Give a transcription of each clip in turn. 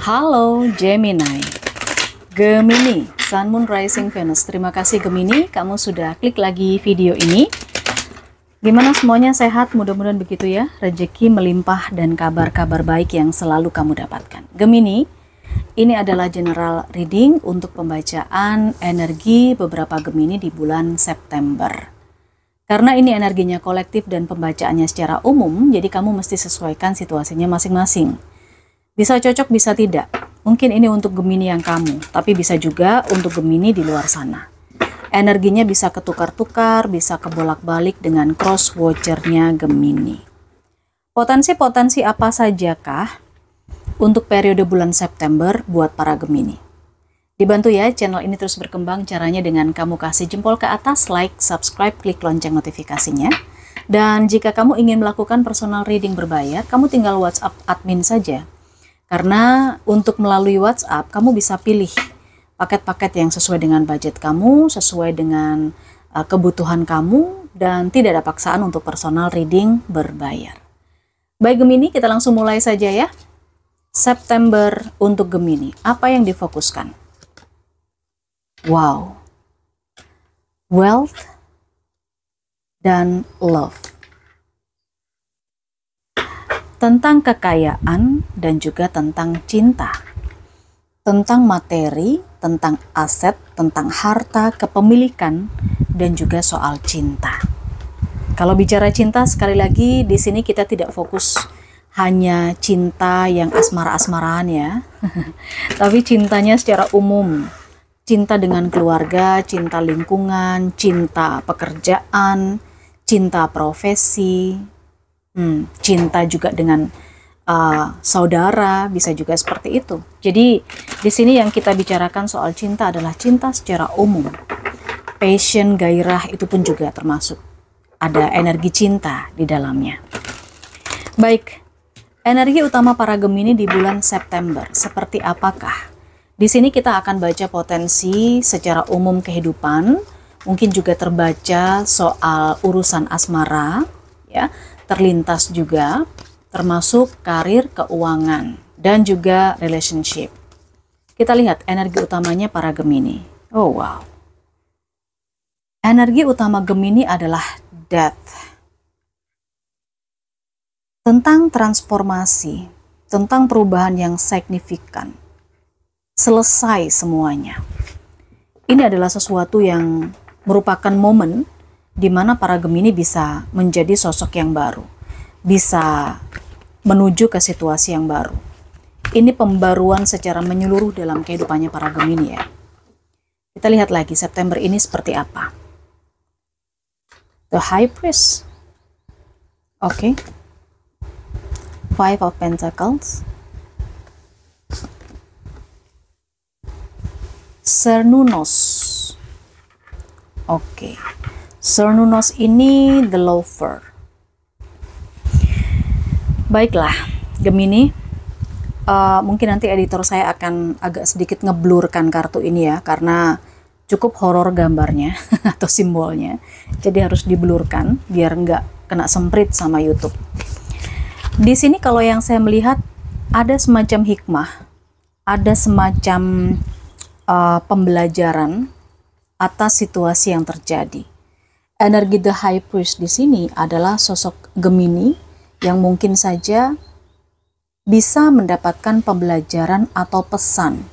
Halo Gemini, Gemini, Sun, Moon, Rising, Venus. Terima kasih Gemini, kamu sudah klik lagi video ini. Gimana semuanya sehat? Mudah-mudahan begitu ya. Rezeki melimpah dan kabar-kabar baik yang selalu kamu dapatkan. Gemini, ini adalah general reading untuk pembacaan energi beberapa Gemini di bulan September. Karena ini energinya kolektif dan pembacaannya secara umum, jadi kamu mesti sesuaikan situasinya masing-masing. Bisa cocok, bisa tidak. Mungkin ini untuk Gemini yang kamu, tapi bisa juga untuk Gemini di luar sana. Energinya bisa ketukar-tukar, bisa kebolak-balik dengan cross watcher-nya Gemini. Potensi-potensi apa sajakah untuk periode bulan September buat para Gemini? Dibantu ya, channel ini terus berkembang. Caranya dengan kamu kasih jempol ke atas, like, subscribe, klik lonceng notifikasinya. Dan jika kamu ingin melakukan personal reading berbayar, kamu tinggal WhatsApp admin saja. Karena untuk melalui WhatsApp, kamu bisa pilih paket-paket yang sesuai dengan budget kamu, sesuai dengan kebutuhan kamu, dan tidak ada paksaan untuk personal reading berbayar. Baik Gemini, kita langsung mulai saja ya. September untuk Gemini, apa yang difokuskan? Wow, wealth dan love. Tentang kekayaan dan juga tentang cinta, tentang materi, tentang aset, tentang harta, kepemilikan, dan juga soal cinta. Kalau bicara cinta, sekali lagi di sini kita tidak fokus hanya cinta yang asmara-asmaraan ya, tapi cintanya secara umum, cinta dengan keluarga, cinta lingkungan, cinta pekerjaan, cinta profesi. Cinta juga dengan saudara, bisa juga seperti itu. Jadi di sini yang kita bicarakan soal cinta adalah cinta secara umum. Passion, gairah itu pun juga termasuk. Ada energi cinta di dalamnya. Baik, energi utama para Gemini di bulan September seperti apakah? Di sini kita akan baca potensi secara umum kehidupan, mungkin juga terbaca soal urusan asmara, ya. Terlintas juga termasuk karir, keuangan, dan juga relationship. Kita lihat energi utamanya para Gemini. Oh wow. Energi utama Gemini adalah death. Tentang transformasi, tentang perubahan yang signifikan. Selesai semuanya. Ini adalah sesuatu yang merupakan momen di mana para Gemini bisa menjadi sosok yang baru, bisa menuju ke situasi yang baru. Ini pembaruan secara menyeluruh dalam kehidupannya para Gemini ya. Kita lihat lagi September ini seperti apa. The High Priest. Oke. Five of Pentacles. Cernunnos. Oke. Cernunnos ini the lover. Baiklah, Gemini. Mungkin nanti editor saya akan agak sedikit ngeblurkan kartu ini ya, karena cukup horor gambarnya atau simbolnya. Jadi harus diblurkan biar nggak kena semprit sama YouTube. Di sini kalau yang saya melihat ada semacam hikmah, ada semacam pembelajaran atas situasi yang terjadi. Energi The High Priest di sini adalah sosok Gemini yang mungkin saja bisa mendapatkan pembelajaran atau pesan.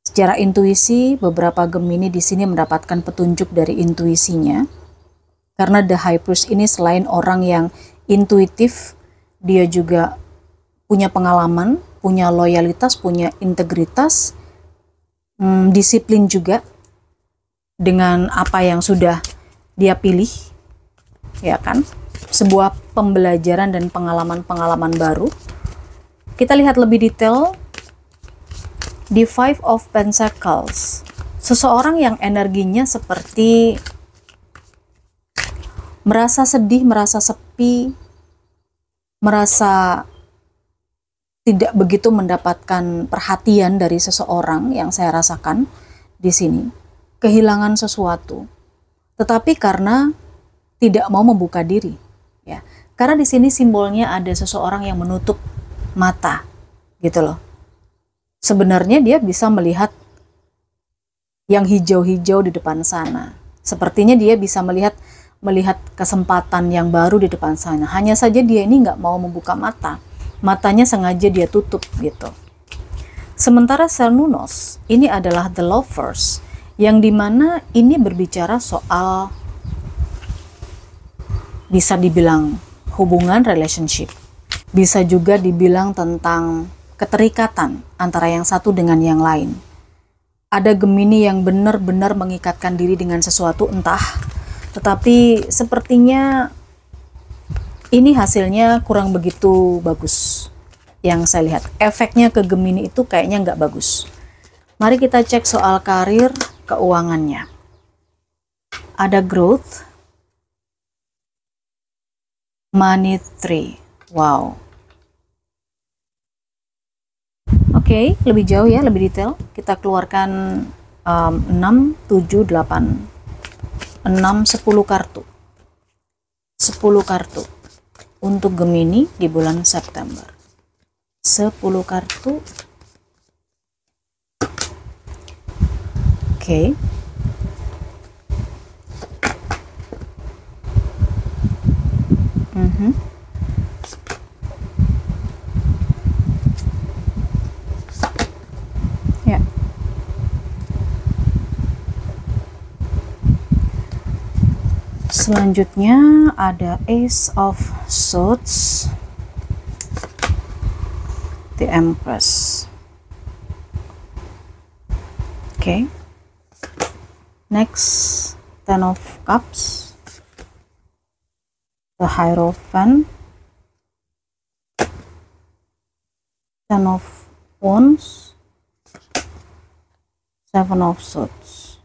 Secara intuisi, beberapa Gemini di sini mendapatkan petunjuk dari intuisinya. Karena The High Priest ini selain orang yang intuitif, dia juga punya pengalaman, punya loyalitas, punya integritas, disiplin juga dengan apa yang sudah dia pilih, ya kan? Sebuah pembelajaran dan pengalaman-pengalaman baru. Kita lihat lebih detail di Five of Pentacles. Seseorang yang energinya seperti merasa sedih, merasa sepi, merasa tidak begitu mendapatkan perhatian dari seseorang yang saya rasakan di sini. Kehilangan sesuatu. Tetapi karena tidak mau membuka diri, ya. Karena di sini simbolnya ada seseorang yang menutup mata, gitu loh. sebenarnya dia bisa melihat yang hijau-hijau di depan sana. Sepertinya dia bisa melihat kesempatan yang baru di depan sana. Hanya saja dia ini nggak mau membuka mata. Matanya sengaja dia tutup gitu. Sementara Cernunnos ini adalah the lovers, yang dimana ini berbicara soal bisa dibilang hubungan relationship. Bisa juga dibilang tentang keterikatan antara yang satu dengan yang lain. Ada Gemini yang benar-benar mengikatkan diri dengan sesuatu entah, tetapi sepertinya ini hasilnya kurang begitu bagus. Yang saya lihat, efeknya ke Gemini itu kayaknya nggak bagus. Mari kita cek soal karir, keuangannya. Ada growth, money tree. Wow. Oke, lebih jauh ya, lebih detail. Kita keluarkan 6, 7, 8, 6, 10 kartu. 10 kartu untuk Gemini di bulan September. 10 kartu. Oke. Ya. Selanjutnya ada Ace of Swords, the Empress. Okay. Next, Ten of Cups, the Hierophant, Ten of Wands, Seven of Swords.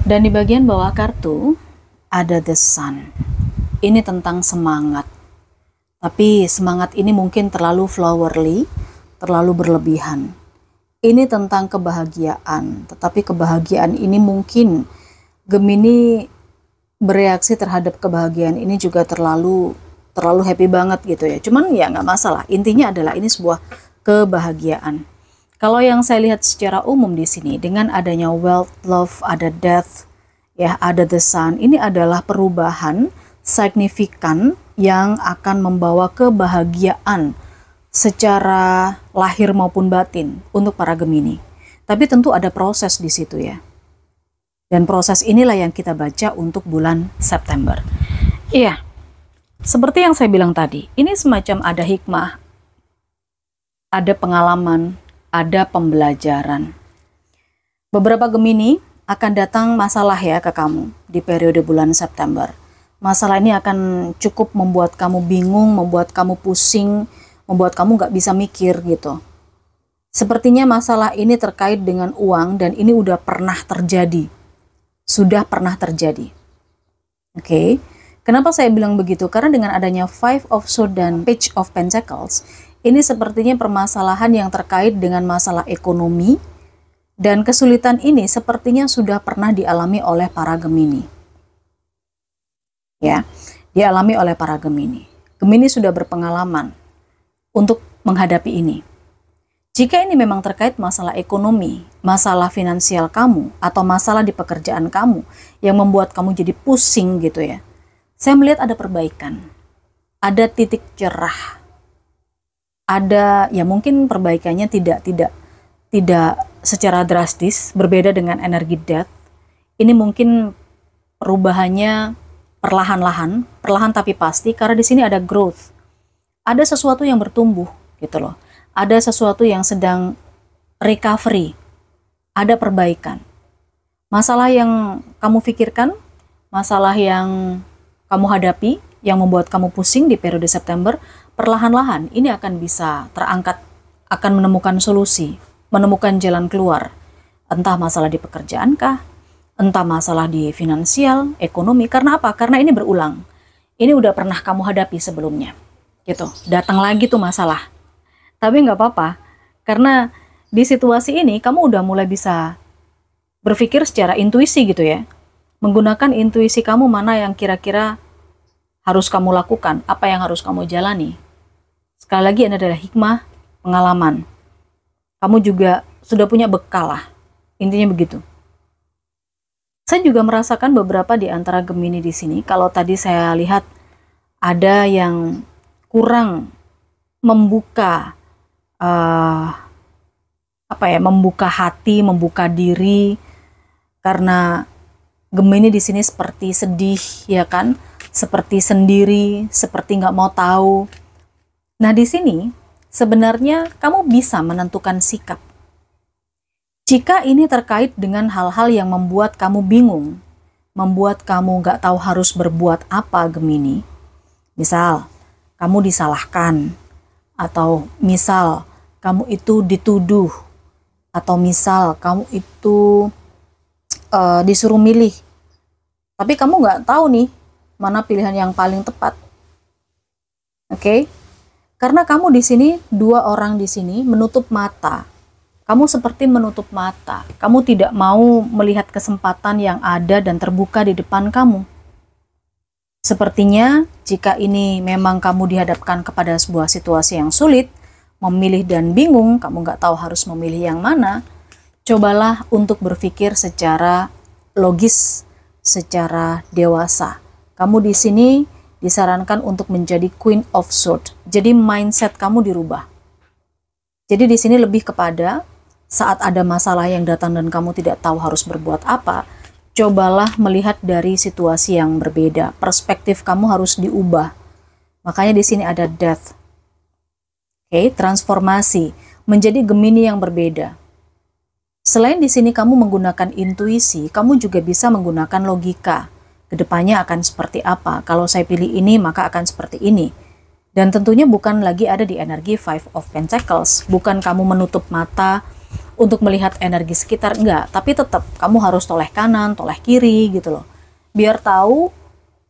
Dan di bagian bawah kartu ada the Sun. Ini tentang semangat. Tapi semangat ini mungkin terlalu flowery, terlalu berlebihan. Ini tentang kebahagiaan, tetapi kebahagiaan ini mungkin Gemini bereaksi terhadap kebahagiaan ini juga terlalu happy banget gitu ya. Cuman ya nggak masalah. Intinya adalah ini sebuah kebahagiaan. Kalau yang saya lihat secara umum di sini dengan adanya wealth, love, ada death, ya ada the Sun, ini adalah perubahan signifikan yang akan membawa kebahagiaan secara lahir maupun batin untuk para Gemini. Tapi tentu ada proses di situ ya. Dan proses inilah yang kita baca untuk bulan September. Iya, seperti yang saya bilang tadi, ini semacam ada hikmah, ada pengalaman, ada pembelajaran. Beberapa Gemini akan datang masalah ya ke kamu di periode bulan September. Masalah ini akan cukup membuat kamu bingung, membuat kamu pusing, membuat kamu nggak bisa mikir gitu. Sepertinya masalah ini terkait dengan uang dan ini udah pernah terjadi. Sudah pernah terjadi. Oke. Kenapa saya bilang begitu? Karena dengan adanya Five of Swords dan Page of Pentacles, ini sepertinya permasalahan yang terkait dengan masalah ekonomi, dan kesulitan ini sepertinya sudah pernah dialami oleh para Gemini. Ya, dialami oleh para Gemini. Gemini sudah berpengalaman untuk menghadapi ini. Jika ini memang terkait masalah ekonomi, masalah finansial kamu, atau masalah di pekerjaan kamu yang membuat kamu jadi pusing gitu ya, saya melihat ada perbaikan, ada titik cerah, ada ya mungkin perbaikannya tidak secara drastis, berbeda dengan energi death. Ini mungkin perubahannya perlahan tapi pasti, karena di sini ada growth. Ada sesuatu yang bertumbuh gitu loh. Ada sesuatu yang sedang recovery. Ada perbaikan. Masalah yang kamu pikirkan, masalah yang kamu hadapi, yang membuat kamu pusing di periode September, perlahan-lahan ini akan bisa terangkat, akan menemukan solusi, menemukan jalan keluar. Entah masalah di pekerjaan kah, entah masalah di finansial, ekonomi. Karena apa? Karena ini berulang. Ini udah pernah kamu hadapi sebelumnya. Gitu. Datang lagi tuh masalah. Tapi nggak apa-apa. Karena di situasi ini kamu udah mulai bisa berpikir secara intuisi gitu ya. Menggunakan intuisi kamu mana yang kira-kira harus kamu lakukan, apa yang harus kamu jalani. Sekali lagi, ini adalah hikmah pengalaman. Kamu juga sudah punya bekal lah, intinya begitu. Saya juga merasakan beberapa di antara Gemini di sini. Kalau tadi saya lihat ada yang kurang membuka membuka hati, membuka diri, karena Gemini di sini seperti sedih, ya kan? Seperti sendiri, seperti nggak mau tahu. Nah, di sini sebenarnya kamu bisa menentukan sikap. Jika ini terkait dengan hal-hal yang membuat kamu bingung, membuat kamu nggak tahu harus berbuat apa, Gemini. Misal, kamu disalahkan, atau misal kamu itu dituduh, atau misal kamu itu disuruh milih, tapi kamu nggak tahu nih mana pilihan yang paling tepat. Oke? Karena kamu di sini, dua orang di sini menutup mata. Kamu seperti menutup mata. Kamu tidak mau melihat kesempatan yang ada dan terbuka di depan kamu. Sepertinya jika ini memang kamu dihadapkan kepada sebuah situasi yang sulit, memilih dan bingung, kamu nggak tahu harus memilih yang mana, cobalah untuk berpikir secara logis, secara dewasa. Kamu di sini disarankan untuk menjadi Queen of Swords. Jadi mindset kamu dirubah. Jadi di sini lebih kepada saat ada masalah yang datang dan kamu tidak tahu harus berbuat apa, cobalah melihat dari situasi yang berbeda. Perspektif kamu harus diubah. Makanya di sini ada death. Oke, transformasi menjadi Gemini yang berbeda. Selain di sini kamu menggunakan intuisi, kamu juga bisa menggunakan logika. Kedepannya akan seperti apa? Kalau saya pilih ini, maka akan seperti ini. Dan tentunya bukan lagi ada di energi Five of Pentacles. Bukan kamu menutup mata untuk melihat energi sekitar, enggak. Tapi tetap kamu harus toleh kanan, toleh kiri gitu loh. Biar tahu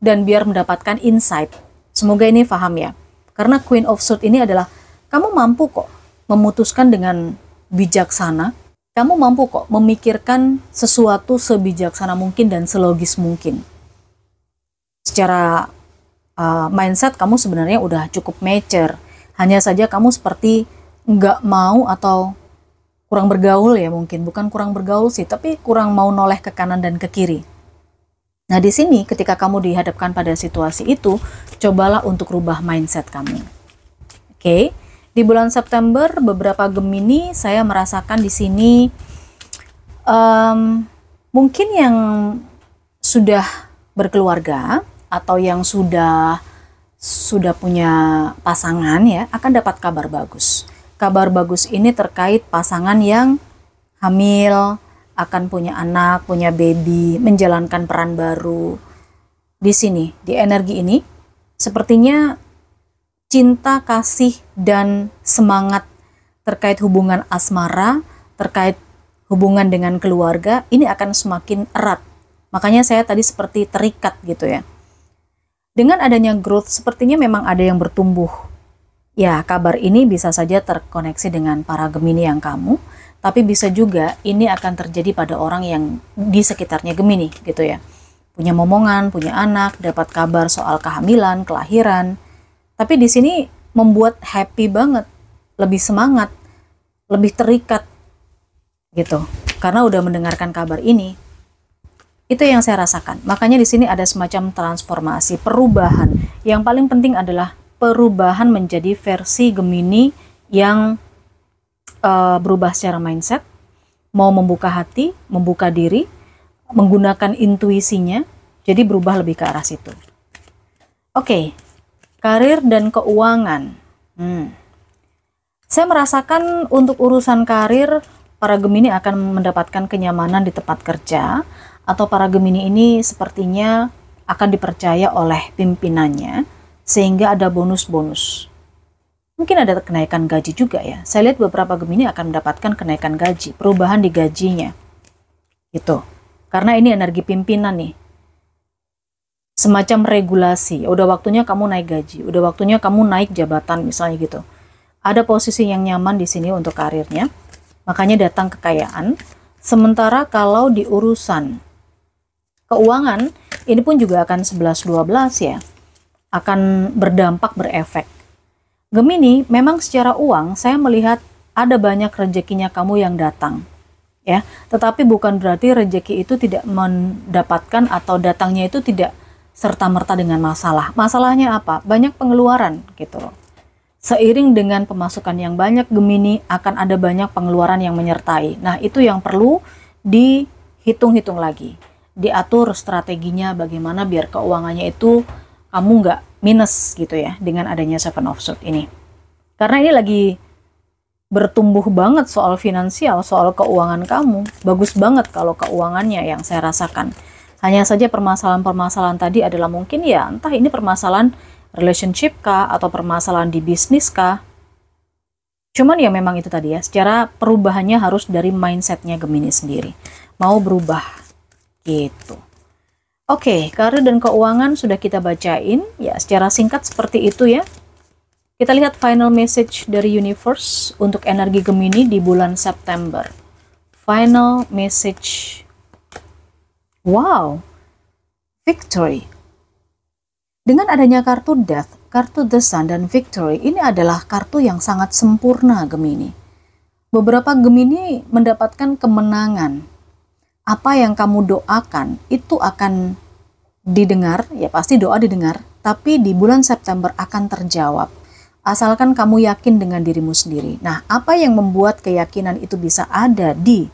dan biar mendapatkan insight. Semoga ini paham ya. Karena Queen of Swords ini adalah kamu mampu kok memutuskan dengan bijaksana. Kamu mampu kok memikirkan sesuatu sebijaksana mungkin dan selogis mungkin. Secara mindset kamu sebenarnya udah cukup mature. Hanya saja kamu seperti nggak mau atau kurang bergaul ya mungkin. Bukan kurang bergaul sih, tapi kurang mau noleh ke kanan dan ke kiri. Nah di sini ketika kamu dihadapkan pada situasi itu, cobalah untuk rubah mindset kamu. Oke. Di bulan September, beberapa Gemini saya merasakan di sini mungkin yang sudah berkeluarga atau yang sudah punya pasangan ya akan dapat kabar bagus. Kabar bagus ini terkait pasangan yang hamil, akan punya anak, punya baby, menjalankan peran baru. Di sini, di energi ini, sepertinya cinta, kasih, dan semangat terkait hubungan asmara, terkait hubungan dengan keluarga, ini akan semakin erat. Makanya saya tadi seperti terikat gitu ya. Dengan adanya growth, sepertinya memang ada yang bertumbuh. Ya, kabar ini bisa saja terkoneksi dengan para Gemini yang kamu, tapi bisa juga ini akan terjadi pada orang yang di sekitarnya Gemini gitu ya. Punya momongan, punya anak, dapat kabar soal kehamilan, kelahiran. Tapi di sini membuat happy banget, lebih semangat, lebih terikat gitu. Karena udah mendengarkan kabar ini. Itu yang saya rasakan. Makanya di sini ada semacam transformasi, perubahan. Yang paling penting adalah perubahan menjadi versi Gemini yang berubah secara mindset, mau membuka hati, membuka diri, menggunakan intuisinya, jadi berubah lebih ke arah situ. Oke. Karir dan keuangan. Saya merasakan untuk urusan karir, para Gemini akan mendapatkan kenyamanan di tempat kerja, atau para Gemini ini sepertinya akan dipercaya oleh pimpinannya, sehingga ada bonus-bonus. Mungkin ada kenaikan gaji juga ya. Saya lihat beberapa Gemini akan mendapatkan kenaikan gaji, perubahan di gajinya. Gitu. Karena ini energi pimpinan nih. Semacam regulasi, udah waktunya kamu naik gaji, udah waktunya kamu naik jabatan misalnya gitu. Ada posisi yang nyaman di sini untuk karirnya, makanya datang kekayaan. Sementara kalau di urusan keuangan, ini pun juga akan 11-12 ya. akan berdampak, berefek. Gemini, memang secara uang saya melihat ada banyak rezekinya kamu yang datang, ya. Tetapi bukan berarti rezeki itu tidak mendapatkan atau datangnya itu tidak serta-merta dengan masalah. Masalahnya apa? Banyak pengeluaran gitu loh. Seiring dengan pemasukan yang banyak, Gemini akan ada banyak pengeluaran yang menyertai. Nah, itu yang perlu dihitung-hitung lagi. Diatur strateginya bagaimana biar keuangannya itu kamu nggak minus gitu ya dengan adanya Seven of Swords ini. Karena ini lagi bertumbuh banget soal finansial, soal keuangan kamu. Bagus banget kalau keuangannya yang saya rasakan. Hanya saja permasalahan-permasalahan tadi adalah mungkin ya entah ini permasalahan relationship kah atau permasalahan di bisnis kah. Cuman ya memang itu tadi ya, secara perubahannya harus dari mindsetnya Gemini sendiri. Mau berubah gitu. Oke, karir dan keuangan sudah kita bacain. Ya, secara singkat seperti itu ya. Kita lihat final message dari universe untuk energi Gemini di bulan September. Final message. Wow. Victory. Dengan adanya kartu Death, kartu The Sun, dan Victory, ini adalah kartu yang sangat sempurna Gemini. Beberapa Gemini mendapatkan kemenangan. Apa yang kamu doakan itu akan didengar, ya pasti doa didengar, tapi di bulan September akan terjawab. Asalkan kamu yakin dengan dirimu sendiri. Nah, apa yang membuat keyakinan itu bisa ada di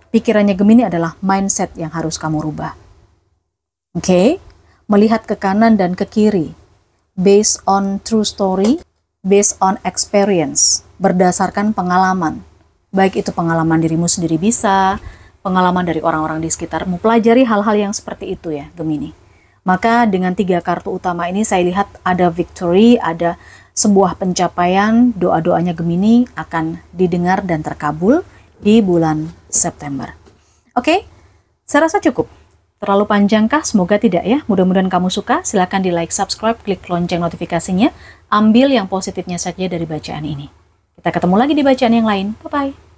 pikirannya Gemini adalah mindset yang harus kamu rubah. Oke? Melihat ke kanan dan ke kiri, based on true story, based on experience, berdasarkan pengalaman. Baik itu pengalaman dirimu sendiri bisa, pengalaman dari orang-orang di sekitarmu, pelajari hal-hal yang seperti itu ya Gemini. Maka dengan 3 kartu utama ini saya lihat ada victory, ada sebuah pencapaian, doa-doanya Gemini akan didengar dan terkabul di bulan September. Oke, saya rasa cukup. Terlalu panjangkah? Semoga tidak ya. Mudah-mudahan kamu suka. Silahkan di like, subscribe, klik lonceng notifikasinya. Ambil yang positifnya saja dari bacaan ini. Kita ketemu lagi di bacaan yang lain. Bye-bye.